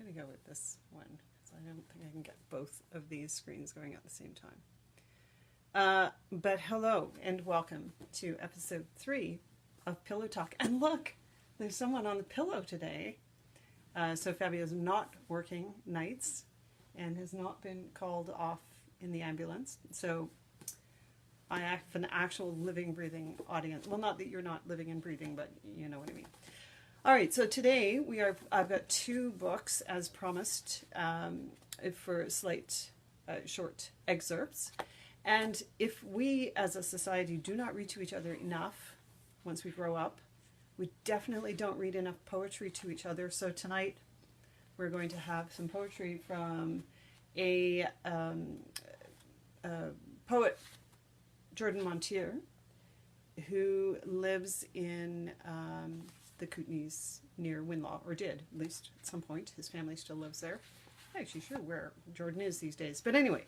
going to go with this one because I don't think I can get both of these screens going at the same time. But hello and welcome to episode 3 of Pillow Talk. And look, there's someone on the pillow today. So Fabio's not working nights and has not been called off in the ambulance. So I have an actual living, breathing audience. Well, not that you're not living and breathing, but you know what I mean. All right, so today I've got 2 books as promised for slight short excerpts. And if we as a society do not read to each other enough once we grow up, we definitely don't read enough poetry to each other. So tonight we're going to have some poetry from a poet, Jordan Mounteer, who lives in the Kootenays near Winlaw, or did, at least at some point. His family still lives there. I'm actually sure where Jordan is these days. But anyway,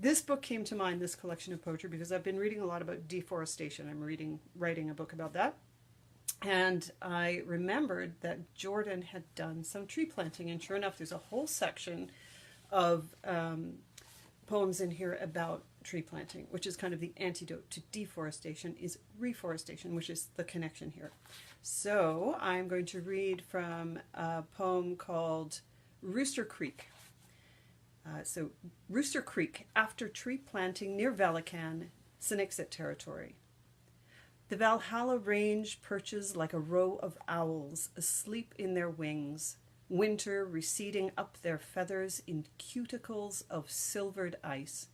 this book came to mind, this collection of poetry, because I've been reading a lot about deforestation. I'm writing a book about that. And I remembered that Jordan had done some tree planting. And sure enough, there's a whole section of poems in here about tree planting, which is kind of the antidote to deforestation, is reforestation, which is the connection here. So I'm going to read from a poem called Rooster Creek. So Rooster Creek, after tree planting near Velican, Sinixit territory. The Valhalla range perches like a row of owls asleep in their wings, winter receding up their feathers in cuticles of silvered ice.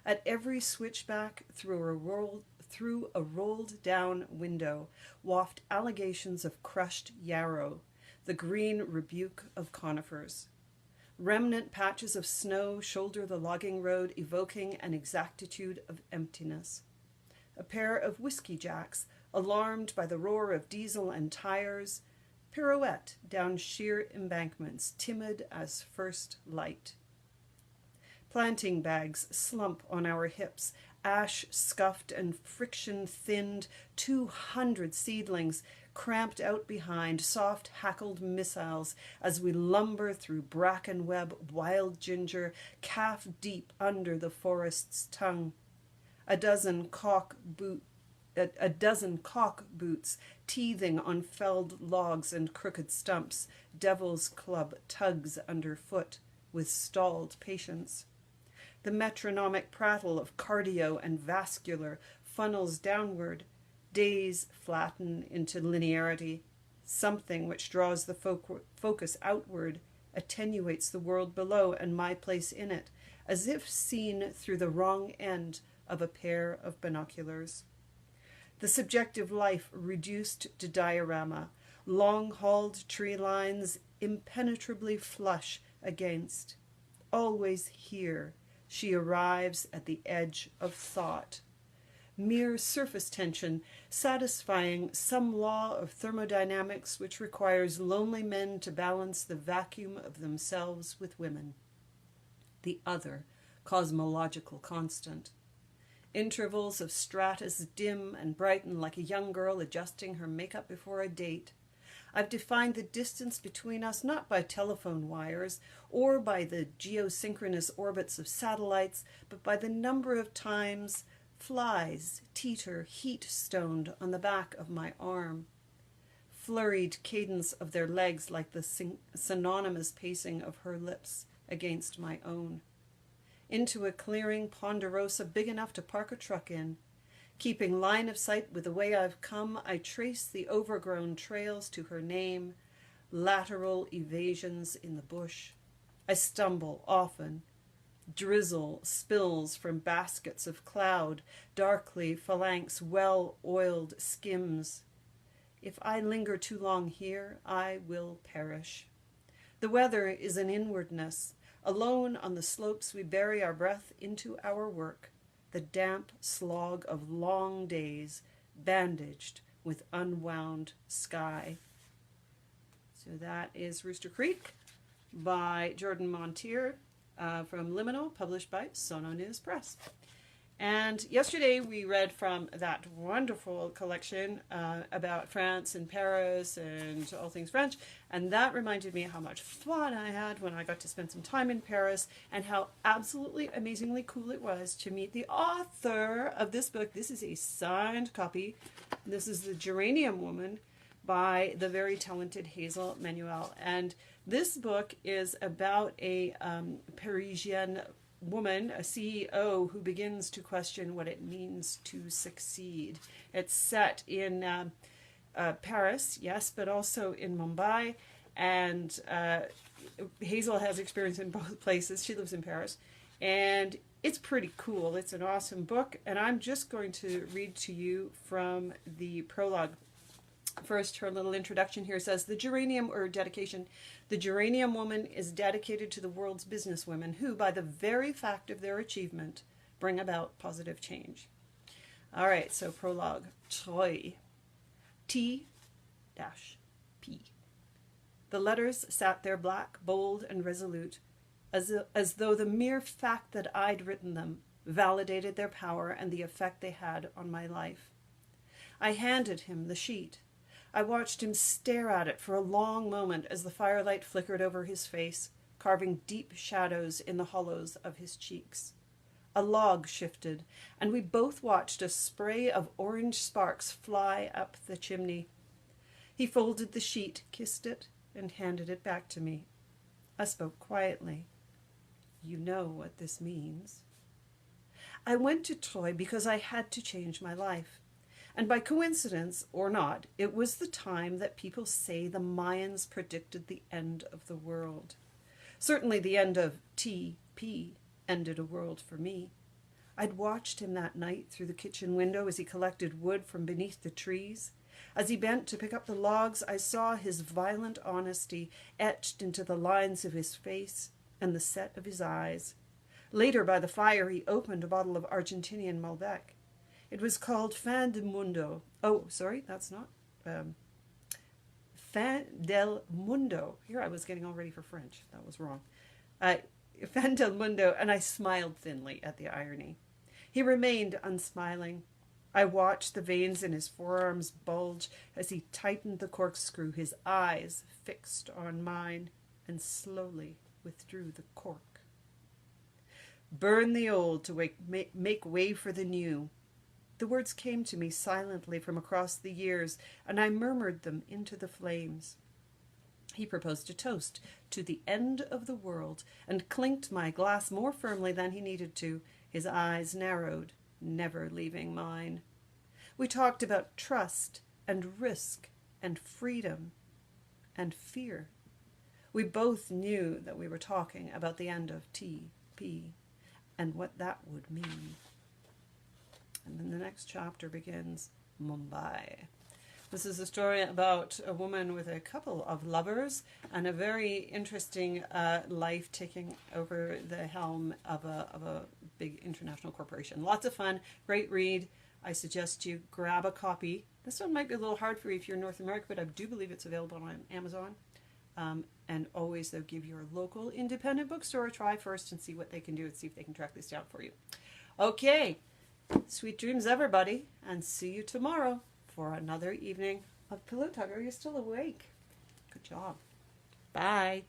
At every switchback through a rolled down window waft allegations of crushed yarrow, the green rebuke of conifers. Remnant patches of snow shoulder the logging road, evoking an exactitude of emptiness. A pair of whiskey jacks, alarmed by the roar of diesel and tires, pirouette down sheer embankments, timid as first light. Planting bags slump on our hips, ash scuffed and friction thinned, 200 seedlings cramped out behind, soft hackled missiles as we lumber through bracken web, wild ginger, calf deep under the forest's tongue. A dozen cock boots teething on felled logs and crooked stumps, devil's club tugs underfoot with stalled patience. The metronomic prattle of cardio and vascular funnels downward. Days flatten into linearity. Something which draws the focus outward attenuates the world below and my place in it, as if seen through the wrong end of a pair of binoculars. The subjective life reduced to diorama, long-hauled tree lines impenetrably flush against. Always here, she arrives at the edge of thought. Mere surface tension, satisfying some law of thermodynamics which requires lonely men to balance the vacuum of themselves with women. The other cosmological constant. Intervals of stratus dim and brighten like a young girl adjusting her makeup before a date. I've defined the distance between us not by telephone wires or by the geosynchronous orbits of satellites, but by the number of times flies teeter heat-stoned on the back of my arm. Flurried cadence of their legs like the synonymous pacing of her lips against my own. Into a clearing ponderosa big enough to park a truck in. Keeping line of sight with the way I've come, I trace the overgrown trails to her name, lateral evasions in the bush. I stumble often. Drizzle spills from baskets of cloud, darkly phalanx well-oiled skims. If I linger too long here, I will perish. The weather is an inwardness. Alone on the slopes we bury our breath into our work, the damp slog of long days, bandaged with unwound sky. So that is Rooster Creek by Jordan Mounteer from Liminal, published by Sono News Press. And yesterday we read from that wonderful collection about France and Paris and all things French. And that reminded me how much fun I had when I got to spend some time in Paris, and how absolutely amazingly cool it was to meet the author of this book. This is a signed copy. This is The Geranium Woman by the very talented Hazel Manuel. And this book is about a Parisian woman, a CEO, who begins to question what it means to succeed. It's set in Paris, yes, but also in Mumbai. And Hazel has experience in both places. She lives in Paris. And it's pretty cool. It's an awesome book. And I'm just going to read to you from the prologue. First, her little introduction here says, the Geranium Woman is dedicated to the world's businesswomen who, by the very fact of their achievement, bring about positive change. All right, so prologue. Troy. T-P. The letters sat there black, bold, and resolute, as though the mere fact that I'd written them validated their power and the effect they had on my life. I handed him the sheet. I watched him stare at it for a long moment as the firelight flickered over his face, carving deep shadows in the hollows of his cheeks. A log shifted, and we both watched a spray of orange sparks fly up the chimney. He folded the sheet, kissed it, and handed it back to me. I spoke quietly. You know what this means. I went to Troy because I had to change my life. And by coincidence, or not, it was the time that people say the Mayans predicted the end of the world. Certainly the end of TP ended a world for me. I'd watched him that night through the kitchen window as he collected wood from beneath the trees. As he bent to pick up the logs, I saw his violent honesty etched into the lines of his face and the set of his eyes. Later, by the fire, he opened a bottle of Argentinian Malbec. It was called Fin del Mundo. Oh, sorry, that's not. Fin del Mundo. Here I was getting all ready for French. That was wrong. Fin del Mundo, and I smiled thinly at the irony. He remained unsmiling. I watched the veins in his forearms bulge as he tightened the corkscrew, his eyes fixed on mine, and slowly withdrew the cork. Burn the old to make way for the new. The words came to me silently from across the years, and I murmured them into the flames. He proposed a toast to the end of the world and clinked my glass more firmly than he needed to. His eyes narrowed, never leaving mine. We talked about trust and risk and freedom and fear. We both knew that we were talking about the end of TP and what that would mean. And then the next chapter begins, Mumbai. This is a story about a woman with a couple of lovers and a very interesting life taking over the helm of a big international corporation. Lots of fun, great read. I suggest you grab a copy. This one might be a little hard for you if you're in North America, but I do believe it's available on Amazon. And always, though, give your local independent bookstore a try first and see what they can do and see if they can track this down for you. Okay. Sweet dreams, everybody, and see you tomorrow for another evening of Pillow Talk. Are you still awake? Good job. Bye.